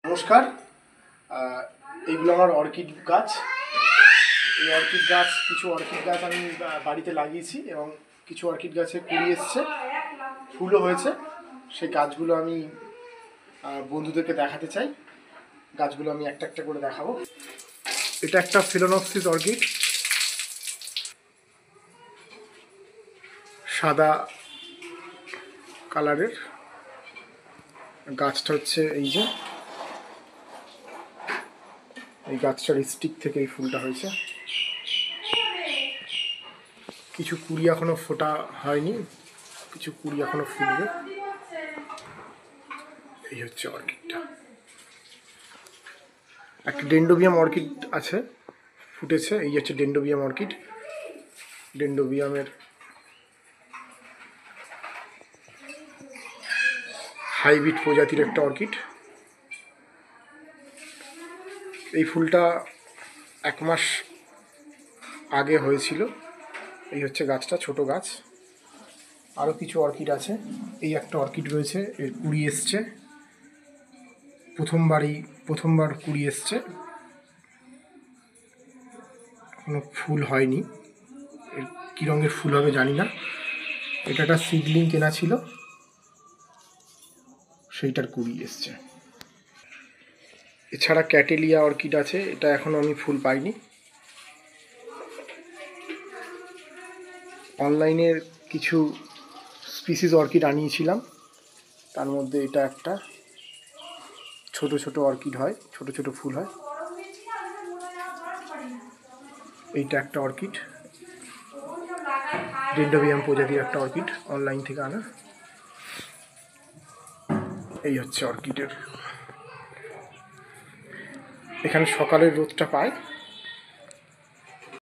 নমস্কার। এইগুলো আমার অর্কিড গাছ। এই অর্কিড গাছ, কিছু অর্কিড গাছ আমি বাড়িতে লাগিয়েছি এবং কিছু অর্কিড গাছে কুড়ি এসছে, ফুলও হয়েছে। সেই গাছগুলো আমি বন্ধুদেরকে দেখাতে চাই। গাছগুলো আমি একটা একটা করে দেখাবো। এটা একটা ফিলোনপসিস অর্কিড, সাদা কালারের। গাছটা হচ্ছে এই যে, এই গাছটার স্টিক থেকে এই ফুলটা হয়েছে। কিছু কুড়ি এখনো ফোটা হয়নি, কিছু কুড়ি এখনো ফুটবে। এই হচ্ছে অর্কিডটা। একটা ডেন্ডোবিয়াম অর্কিড আছে, ফুটেছে। এই হচ্ছে ডেন্ডোবিয়াম অর্কিড। ডেন্ডোবিয়ামের হাইব্রিড প্রজাতির একটা অর্কিড। এই ফুলটা 1 মাস আগে হয়েছিল। এই হচ্ছে গাছটা, ছোট গাছ। আরও কিছু অর্কিড আছে। এই একটা অর্কিড রয়েছে, এর কুড়ি এসছে। প্রথমবার কুড়ি এসছে, কোনো ফুল হয়নি। এর কী রঙের ফুল হবে জানি না। এটা একটা সিডলিং কেনা ছিল, সেইটার কুড়ি এসছে। এছাড়া ক্যাটেলিয়া অর্কিড আছে, এটা এখনও আমি ফুল পাইনি। অনলাইনের কিছু স্পিসিস অর্কিড আনিয়েছিলাম, তার মধ্যে এটা একটা। ছোট ছোট অর্কিড হয়, ছোট ছোট ফুল হয়। এইটা একটা অর্কিড, ডেন্ডোবিয়াম প্রজাতির একটা অর্কিড, অনলাইন থেকে আনা। এই হচ্ছে অর্কিডের। এখানে সকালের রোদটা পায়।